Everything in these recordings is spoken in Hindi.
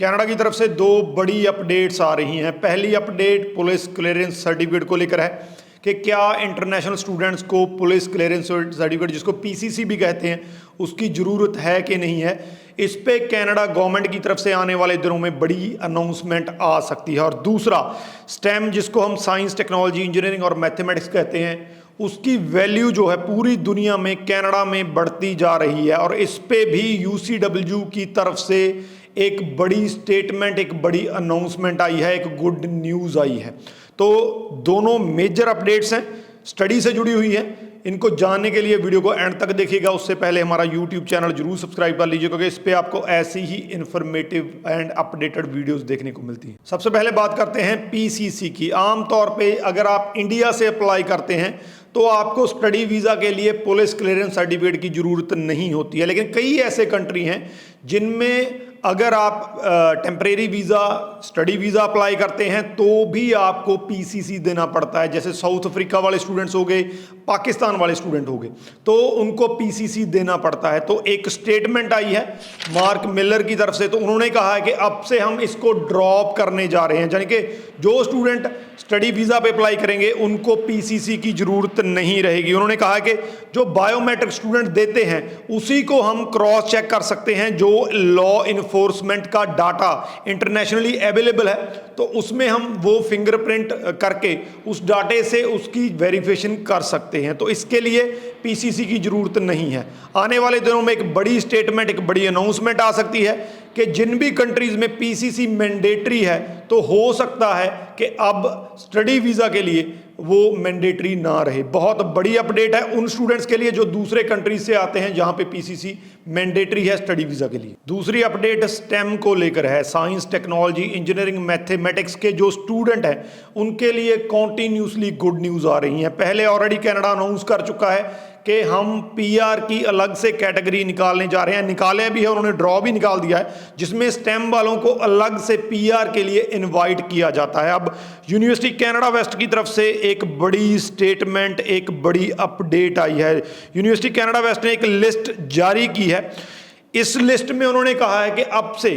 कनाडा की तरफ से दो बड़ी अपडेट्स आ रही हैं। पहली अपडेट पुलिस क्लियरेंस सर्टिफिकेट को लेकर है कि क्या इंटरनेशनल स्टूडेंट्स को पुलिस क्लियरेंस सर्टिफिकेट, जिसको पीसीसी भी कहते हैं, उसकी ज़रूरत है कि नहीं है। इस पे कनाडा गवर्नमेंट की तरफ से आने वाले दिनों में बड़ी अनाउंसमेंट आ सकती है। और दूसरा, स्टेम जिसको हम साइंस, टेक्नोलॉजी, इंजीनियरिंग और मैथमेटिक्स कहते हैं, उसकी वैल्यू जो है पूरी दुनिया में कनाडा में बढ़ती जा रही है। और इस पे भी यूसीडब्ल्यू की तरफ से एक बड़ी स्टेटमेंट, एक बड़ी अनाउंसमेंट आई है, एक गुड न्यूज़ आई है। तो दोनों मेजर अपडेट्स हैं, स्टडी से जुड़ी हुई है। इनको जानने के लिए वीडियो को एंड तक देखिएगा। उससे पहले हमारा यूट्यूब चैनल जरूर सब्सक्राइब कर लीजिए, क्योंकि इस पे आपको ऐसी ही इंफॉर्मेटिव एंड अपडेटेड वीडियोस देखने को मिलती हैं। सबसे पहले बात करते हैं पीसीसी की। आमतौर पे अगर आप इंडिया से अप्लाई करते हैं तो आपको स्टडी वीज़ा के लिए पुलिस क्लियरेंस सर्टिफिकेट की ज़रूरत नहीं होती है। लेकिन कई ऐसे कंट्री हैं जिनमें अगर आप temporary visa, study visa apply करते हैं तो भी आपको पीसीसी देना पड़ता है। जैसे साउथ अफ्रीका वाले स्टूडेंट्स हो गए, पाकिस्तान वाले स्टूडेंट हो गए, तो उनको पीसीसी देना पड़ता है। तो एक स्टेटमेंट आई है मार्क मिलर की तरफ से, तो उन्होंने कहा है कि अब से हम इसको ड्रॉप करने जा रहे हैं, यानी कि जो स्टूडेंट स्टडी वीज़ा पे अप्लाई करेंगे उनको पीसीसी की ज़रूरत नहीं रहेगी। उन्होंने कहा कि जो बायोमेट्रिक स्टूडेंट देते हैं उसी को हम क्रॉस चेक कर सकते हैं। जो लॉ इन्फोर्समेंट का डाटा इंटरनेशनली अवेलेबल है, तो उसमें हम वो फिंगरप्रिंट करके उस डाटे से उसकी वेरिफिकेशन कर सकते हैं। तो इसके लिए पीसीसी की ज़रूरत नहीं है। आने वाले दिनों में एक बड़ी स्टेटमेंट, एक बड़ी अनाउंसमेंट आ सकती है कि जिन भी कंट्रीज़ में पीसीसी मैंडेटरी है, तो हो सकता है कि अब स्टडी वीज़ा के लिए वो मैंडेटरी ना रहे। बहुत बड़ी अपडेट है उन स्टूडेंट्स के लिए जो दूसरे कंट्रीज से आते हैं जहां पे पीसीसी मैंडेटरी है स्टडी वीज़ा के लिए। दूसरी अपडेट स्टेम को लेकर है। साइंस, टेक्नोलॉजी, इंजीनियरिंग, मैथमेटिक्स के जो स्टूडेंट हैं उनके लिए कॉन्टिन्यूसली गुड न्यूज़ आ रही हैं। पहले ऑलरेडी कनाडा अनाउंस कर चुका है कि हम पीआर की अलग से कैटेगरी निकालने जा रहे हैं। निकाले भी है, उन्होंने ड्रॉ भी निकाल दिया है, जिसमें स्टेम वालों को अलग से पीआर के लिए इनवाइट किया जाता है। अब यूनिवर्सिटी कनाडा वेस्ट की तरफ से एक बड़ी स्टेटमेंट, एक बड़ी अपडेट आई है। यूनिवर्सिटी कनाडा वेस्ट ने एक लिस्ट जारी की है। इस लिस्ट में उन्होंने कहा है कि अब से,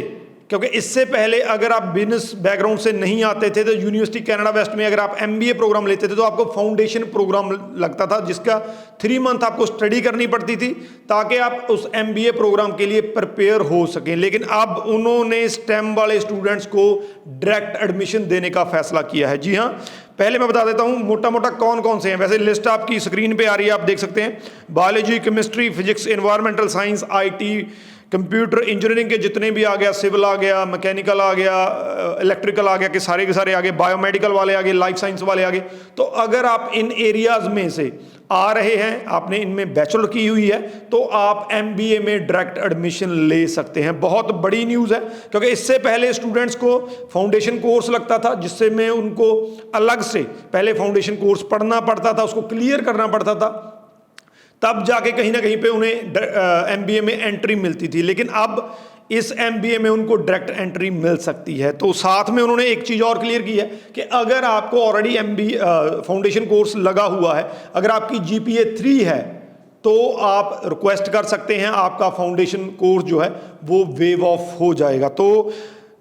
क्योंकि इससे पहले अगर आप बिजनेस बैकग्राउंड से नहीं आते थे तो यूनिवर्सिटी कनाडा वेस्ट में अगर आप एमबीए प्रोग्राम लेते थे तो आपको फाउंडेशन प्रोग्राम लगता था, जिसका 3 मंथ आपको स्टडी करनी पड़ती थी ताकि आप उस एमबीए प्रोग्राम के लिए प्रिपेयर हो सकें। लेकिन अब उन्होंने स्टेम वाले स्टूडेंट्स को डायरेक्ट एडमिशन देने का फैसला किया है। जी हाँ, पहले मैं बता देता हूँ मोटा मोटा कौन कौन से हैं। वैसे लिस्ट आपकी स्क्रीन पे आ रही है, आप देख सकते हैं। Biology, chemistry, physics, environmental science, IT, computer, engineering के जितने भी आ गया, सिविल आ गया, मैकेनिकल आ गया, इलेक्ट्रिकल आ गया, के सारे आ गए, बायोमेडिकल वाले आ गए, लाइफ साइंस वाले आ गए। तो अगर आप इन एरियाज में से आ रहे हैं, आपने इनमें बैचलर की हुई है, तो आप एमबीए में डायरेक्ट एडमिशन ले सकते हैं। बहुत बड़ी न्यूज़ है, क्योंकि इससे पहले स्टूडेंट्स को फाउंडेशन कोर्स लगता था, जिससे में उनको अलग से पहले फाउंडेशन कोर्स पढ़ना पड़ता था, उसको क्लियर करना पड़ता था, तब जाके कहीं ना कहीं पे उन्हें एमबीए में एंट्री मिलती थी। लेकिन अब इस एमबीए में उनको डायरेक्ट एंट्री मिल सकती है। तो साथ में उन्होंने एक चीज़ और क्लियर की है कि अगर आपको ऑलरेडी एमबीए फाउंडेशन कोर्स लगा हुआ है, अगर आपकी जीपीए 3 है, तो आप रिक्वेस्ट कर सकते हैं, आपका फाउंडेशन कोर्स जो है वो वेव ऑफ हो जाएगा। तो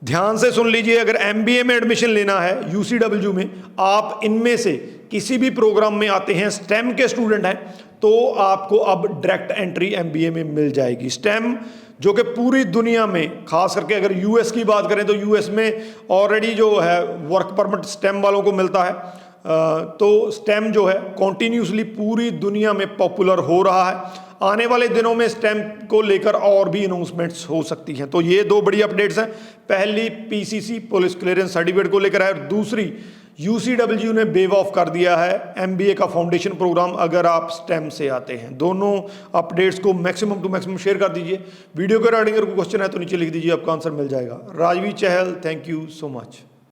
ध्यान से सुन लीजिए, अगर एमबीए में एडमिशन लेना है यूसीडब्ल्यू में, आप इनमें से किसी भी प्रोग्राम में आते हैं, स्टेम के स्टूडेंट हैं, तो आपको अब डायरेक्ट एंट्री एमबीए में मिल जाएगी। स्टेम जो कि पूरी दुनिया में, खास करके अगर यूएस की बात करें तो यूएस में ऑलरेडी जो है वर्क परमिट स्टेम वालों को मिलता है। तो स्टेम जो है कॉन्टिन्यूसली पूरी दुनिया में पॉपुलर हो रहा है। आने वाले दिनों में स्टेम को लेकर और भी अनाउंसमेंट्स हो सकती हैं। तो ये दो बड़ी अपडेट्स हैं। पहली पीसीसी पुलिस क्लियरेंस सर्टिफिकेट को लेकर है, और दूसरी यूसीडब्ल्यू ने वेव ऑफ कर दिया है एमबीए का फाउंडेशन प्रोग्राम अगर आप स्टेम से आते हैं। दोनों अपडेट्स को मैक्सिमम टू मैक्सिमम शेयर कर दीजिए। वीडियो के रिगार्डिंग अगर कोई क्वेश्चन है तो नीचे लिख दीजिए, आपका आंसर मिल जाएगा। राजवी चहल, थैंक यू सो मच।